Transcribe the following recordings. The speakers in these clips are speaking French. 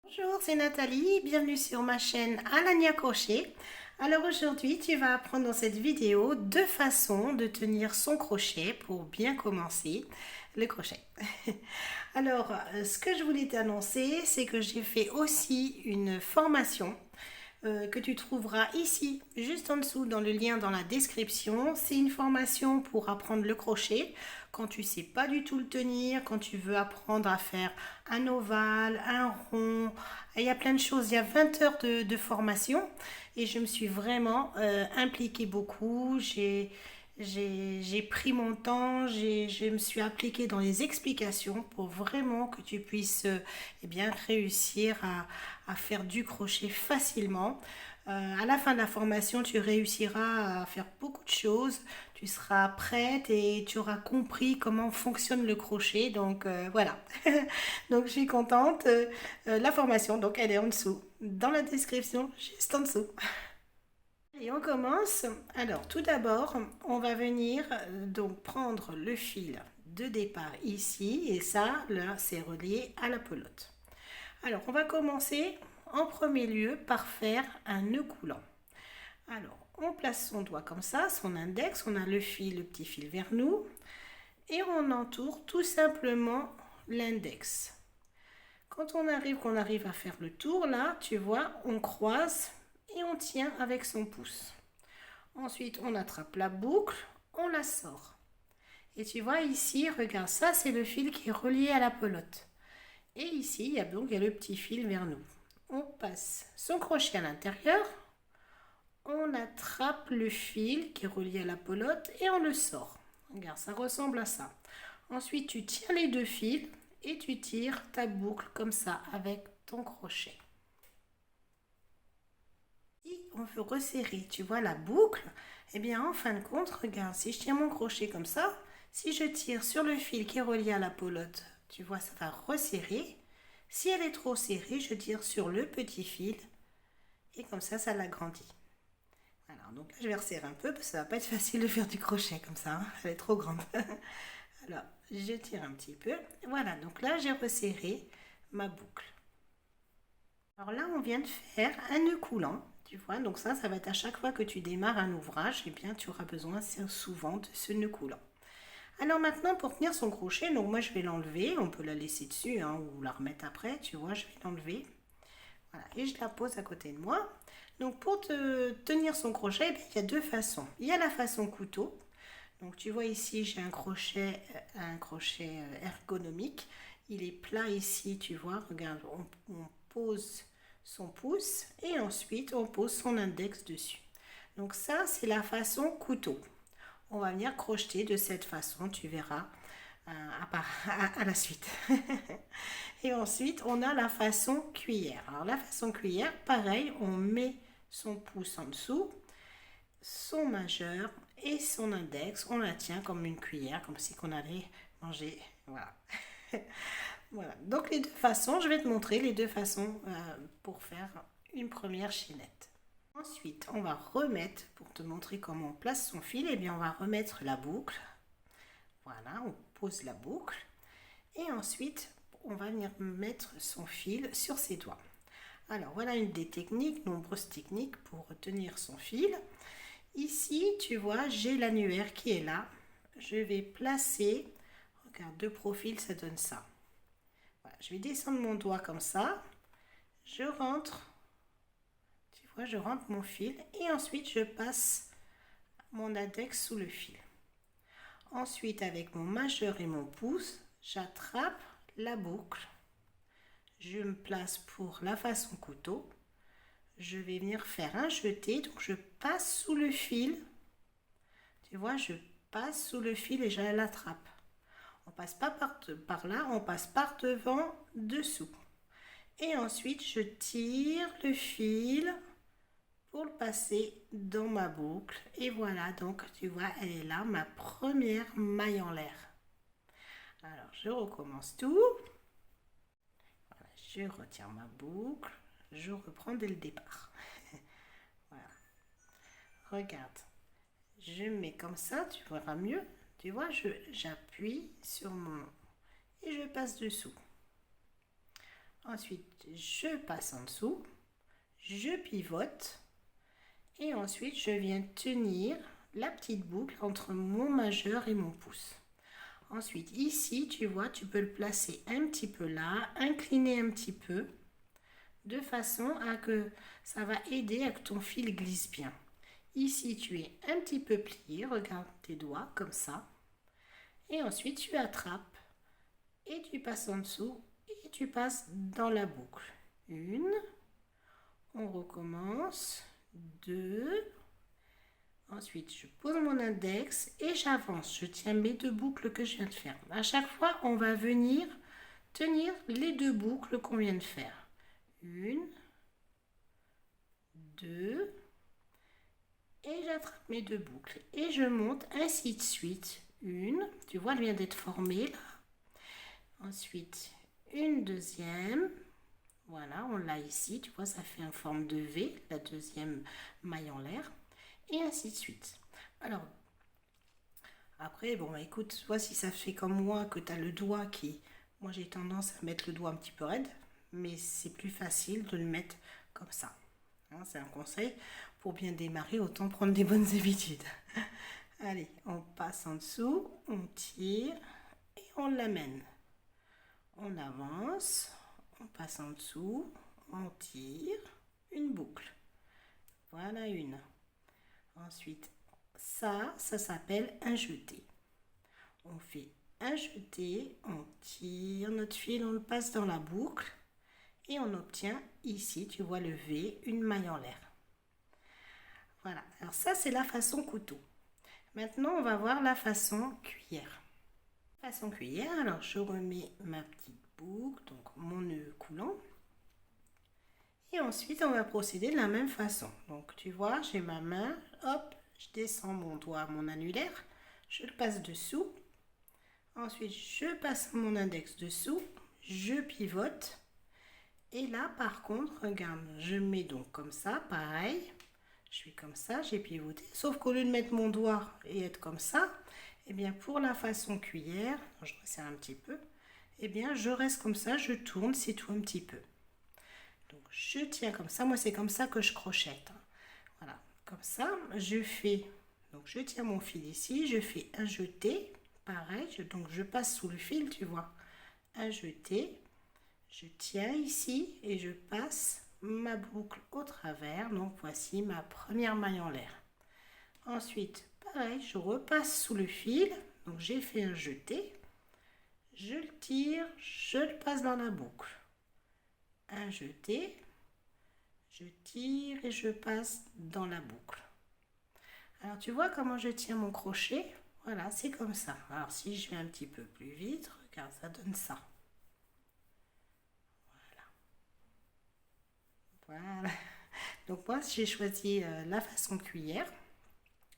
Bonjour, c'est Nathalie, bienvenue sur ma chaîne Alania Crochet. Alors aujourd'hui, tu vas apprendre dans cette vidéo deux façons de tenir son crochet pour bien commencer le crochet. Alors, ce que je voulais t'annoncer, c'est que j'ai fait aussi une formation que tu trouveras ici, juste en dessous, dans le lien dans la description. C'est une formation pour apprendre le crochet quand tu sais pas du tout le tenir, quand tu veux apprendre à faire un ovale, un rond. Il y a plein de choses, il y a 20 heures de formation et je me suis vraiment impliquée beaucoup. J'ai pris mon temps, je me suis appliquée dans les explications pour vraiment que tu puisses eh bien, réussir à faire du crochet facilement. À la fin de la formation, tu réussiras à faire beaucoup de choses. Tu seras prête et tu auras compris comment fonctionne le crochet. Donc voilà. Donc je suis contente. La formation, donc elle est en dessous, dans la description, juste en dessous. Et on commence. Alors tout d'abord, on va venir donc prendre le fil de départ ici et ça, là, c'est relié à la pelote. Alors on va commencer en premier lieu par faire un nœud coulant. Alors on place son doigt comme ça, son index, on a le fil, le petit fil vers nous et on entoure tout simplement l'index. Quand qu'on arrive à faire le tour là, tu vois, on croise et on tient avec son pouce. Ensuite, on attrape la boucle, on la sort. Et tu vois ici, regarde, ça c'est le fil qui est relié à la pelote. Et ici, il y a le petit fil vers nous. On passe son crochet à l'intérieur, on attrape le fil qui est relié à la pelote et on le sort. Regarde, ça ressemble à ça. Ensuite, tu tiens les deux fils et tu tires ta boucle comme ça avec ton crochet. Si on veut resserrer, tu vois la boucle, eh bien en fin de compte, regarde, si je tiens mon crochet comme ça, si je tire sur le fil qui est relié à la pelote, tu vois, ça va resserrer. Si elle est trop serrée, je tire sur le petit fil et comme ça l'agrandit. Alors, donc là, je vais resserrer un peu parce que ça va pas être facile de faire du crochet comme ça, hein, elle est trop grande. Alors, je tire un petit peu. Voilà, donc là, j'ai resserré ma boucle. Alors là, on vient de faire un nœud coulant, tu vois. Donc ça va être à chaque fois que tu démarres un ouvrage, eh bien, tu auras besoin souvent de ce nœud coulant. Alors maintenant, pour tenir son crochet, donc moi, je vais l'enlever. On peut la laisser dessus hein, ou la remettre après, tu vois. Je vais l'enlever. Voilà, et je la pose à côté de moi. Donc pour tenir son crochet, eh il y a deux façons. Il y a la façon couteau. Donc tu vois ici, j'ai un crochet ergonomique. Il est plat ici, tu vois. Regarde, on pose son pouce et ensuite on pose son index dessus. Donc ça, c'est la façon couteau. On va venir crocheter de cette façon, tu verras à la suite. Et ensuite, on a la façon cuillère. Alors la façon cuillère, pareil, on met son pouce en dessous, son majeur et son index. On la tient comme une cuillère, comme si on allait manger. Voilà. Voilà. Donc les deux façons, je vais te montrer les deux façons pour faire une première chaînette. Ensuite, on va remettre, pour te montrer comment on place son fil, et bien on va remettre la boucle. Voilà, on pose la boucle. Et ensuite, on va venir mettre son fil sur ses doigts. Alors voilà une des techniques, nombreuses techniques pour retenir son fil. Ici, tu vois, j'ai l'annuaire qui est là. Je vais placer, regarde, de profil, ça donne ça. Voilà, je vais descendre mon doigt comme ça. Je rentre, tu vois, je rentre mon fil et ensuite je passe mon index sous le fil. Ensuite, avec mon majeur et mon pouce, j'attrape la boucle. Je me place pour la façon couteau. Je vais venir faire un jeté, donc je passe sous le fil. Tu vois, je passe sous le fil et je l'attrape. On passe pas par là, on passe par devant, dessous. Et ensuite, je tire le fil pour le passer dans ma boucle. Et voilà, donc tu vois, elle est là, ma première maille en l'air. Alors, je recommence tout. Voilà, je retire ma boucle. Je reprends dès le départ. Voilà. Regarde. Je mets comme ça, tu verras mieux. Tu vois, j'appuie sur mon... et je passe dessous. Ensuite, je passe en dessous, je pivote et ensuite je viens tenir la petite boucle entre mon majeur et mon pouce. Ensuite, ici, tu vois, tu peux le placer un petit peu là, incliner un petit peu, de façon à que ça va aider à que ton fil glisse bien. Ici, tu es un petit peu plié, regarde tes doigts comme ça. Et ensuite, tu attrapes et tu passes en dessous et tu passes dans la boucle. Une, on recommence, deux, ensuite je pose mon index et j'avance. Je tiens mes deux boucles que je viens de faire. À chaque fois, on va venir tenir les deux boucles qu'on vient de faire. Une, deux, et j'attrape mes deux boucles et je monte ainsi de suite. Une, tu vois, elle vient d'être formée là. Ensuite, une deuxième. Voilà, on l'a ici, tu vois, ça fait une forme de V, la deuxième maille en l'air, et ainsi de suite. Alors, après, bon, bah, écoute, toi, si ça fait comme moi, que tu as le doigt qui... Moi, j'ai tendance à mettre le doigt un petit peu raide, mais c'est plus facile de le mettre comme ça. Hein, c'est un conseil. Pour bien démarrer, autant prendre des bonnes habitudes. Allez, on passe en dessous, on tire et on l'amène. On avance, on passe en dessous, on tire, une boucle. Voilà une. Ensuite, ça s'appelle un jeté. On fait un jeté, on tire notre fil, on le passe dans la boucle et on obtient ici, tu vois le V, une maille en l'air. Voilà, alors ça c'est la façon couteau. Maintenant on va voir la façon cuillère. Façon cuillère, alors je remets ma petite boucle, donc mon nœud coulant. Et ensuite on va procéder de la même façon. Donc tu vois, j'ai ma main, hop, je descends mon doigt, mon annulaire, je le passe dessous. Ensuite je passe mon index dessous, je pivote. Et là par contre, regarde, je mets donc comme ça, pareil. Je suis comme ça, j'ai pivoté. Sauf qu'au lieu de mettre mon doigt et être comme ça, eh bien pour la façon cuillère, je resserre un petit peu, eh bien je reste comme ça, je tourne, c'est tout un petit peu. Donc je tiens comme ça, moi c'est comme ça que je crochette. Voilà, comme ça, je fais, donc je tiens mon fil ici, je fais un jeté, pareil, donc je passe sous le fil, tu vois, un jeté, je tiens ici et je passe ma boucle au travers, donc voici ma première maille en l'air. Ensuite, pareil, je repasse sous le fil, donc j'ai fait un jeté, je le tire, je le passe dans la boucle. Un jeté, je tire et je passe dans la boucle. Alors tu vois comment je tiens mon crochet? Voilà, c'est comme ça. Alors si je vais un petit peu plus vite, regarde, ça donne ça. Voilà. Donc moi, j'ai choisi la façon cuillère,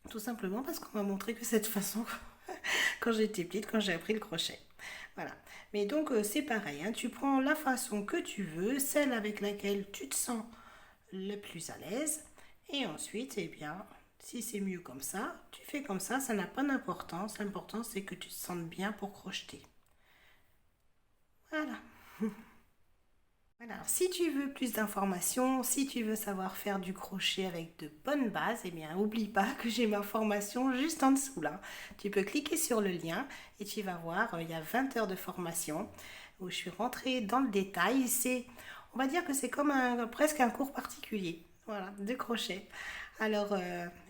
tout simplement parce qu'on m'a montré que cette façon quand j'étais petite, quand j'ai appris le crochet. Voilà. Mais donc c'est pareil, hein, tu prends la façon que tu veux, celle avec laquelle tu te sens le plus à l'aise. Et ensuite, eh bien, si c'est mieux comme ça, tu fais comme ça n'a pas d'importance. L'important, c'est que tu te sentes bien pour crocheter. Voilà. Voilà, alors si tu veux plus d'informations, si tu veux savoir faire du crochet avec de bonnes bases, eh bien, n'oublie pas que j'ai ma formation juste en dessous là. Tu peux cliquer sur le lien et tu vas voir, il y a 20 heures de formation où je suis rentrée dans le détail. On va dire que c'est comme presque un cours particulier, voilà, de crochet. Alors,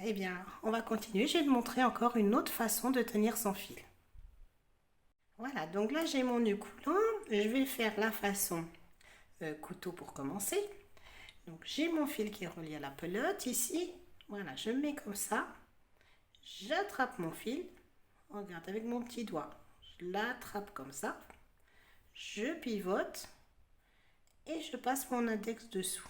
eh bien, on va continuer. Je vais te montrer encore une autre façon de tenir son fil. Voilà, donc là j'ai mon nœud coulant. Je vais faire la façon couteau pour commencer. Donc j'ai mon fil qui est relié à la pelote ici. Voilà, je mets comme ça. J'attrape mon fil. Regarde, avec mon petit doigt. Je l'attrape comme ça. Je pivote. Et je passe mon index dessous.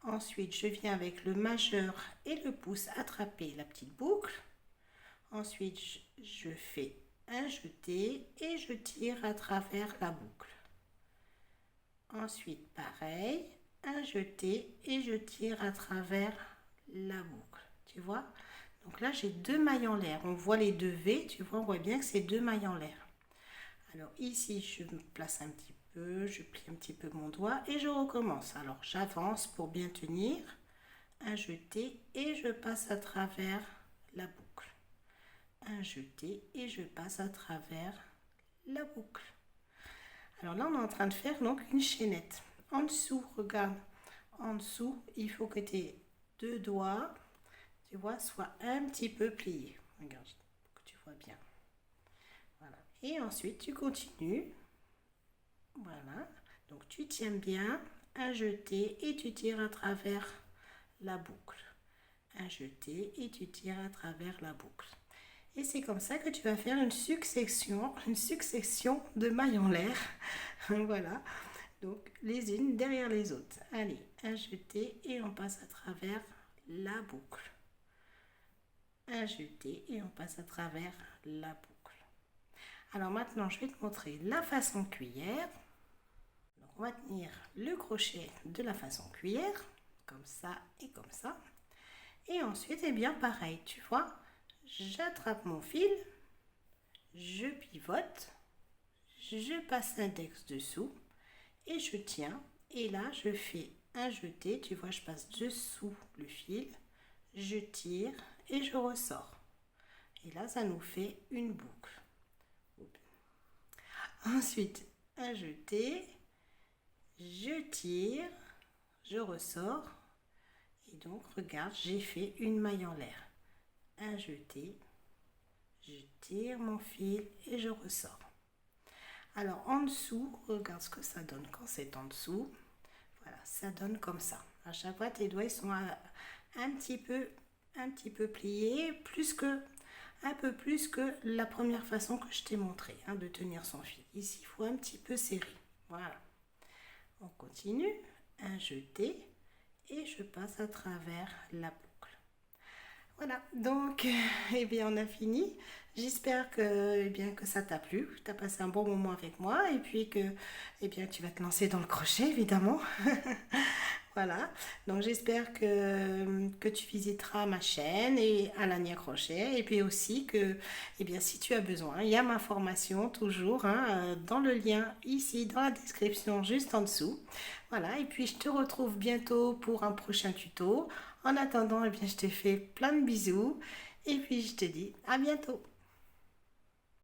Ensuite, je viens avec le majeur et le pouce attraper la petite boucle. Ensuite, je fais un jeté et je tire à travers la boucle. Ensuite, pareil, un jeté et je tire à travers la boucle. Tu vois? Donc là, j'ai deux mailles en l'air. On voit les deux V, tu vois, on voit bien que c'est deux mailles en l'air. Alors ici, je me place un petit Je plie un petit peu mon doigt et je recommence. Alors j'avance pour bien tenir, un jeté et je passe à travers la boucle. Un jeté et je passe à travers la boucle. Alors là, on est en train de faire donc une chaînette. En dessous, regarde, en dessous, il faut que tes deux doigts, tu vois, soient un petit peu pliés. Regarde, pour que tu vois bien. Voilà. Et ensuite, tu continues. Voilà. Donc, tu tiens bien, un jeté et tu tires à travers la boucle. Un jeté et tu tires à travers la boucle. Et c'est comme ça que tu vas faire une succession de mailles en l'air. Voilà. Donc les unes derrière les autres. Allez, un jeté et on passe à travers la boucle. Un jeté et on passe à travers la boucle. Alors maintenant, je vais te montrer la façon cuillère. Donc, on va tenir le crochet de la façon cuillère, comme ça et comme ça. Et ensuite, eh bien pareil, tu vois, j'attrape mon fil, je pivote, je passe l'index dessous et je tiens. Et là, je fais un jeté, tu vois, je passe dessous le fil, je tire et je ressors. Et là, ça nous fait une boucle. Ensuite, un jeté, je tire, je ressors. Et donc, regarde, j'ai fait une maille en l'air. Un jeté, je tire mon fil et je ressors. Alors en dessous, regarde ce que ça donne quand c'est en dessous. Voilà, ça donne comme ça. À chaque fois, tes doigts sont un petit peu pliés, un peu plus que la première façon que je t'ai montré, de tenir son fil. Ici, il faut un petit peu serrer. Voilà. On continue. Un jeté et je passe à travers la boucle. Voilà, donc eh bien on a fini. J'espère que ça t'a plu, tu as passé un bon moment avec moi et puis que tu vas te lancer dans le crochet évidemment. Voilà, donc j'espère que tu visiteras ma chaîne et Alania Crochet et puis aussi que si tu as besoin, il y a ma formation toujours dans le lien ici dans la description juste en dessous. Voilà, et puis je te retrouve bientôt pour un prochain tuto. En attendant, je te fais plein de bisous et puis je te dis à bientôt.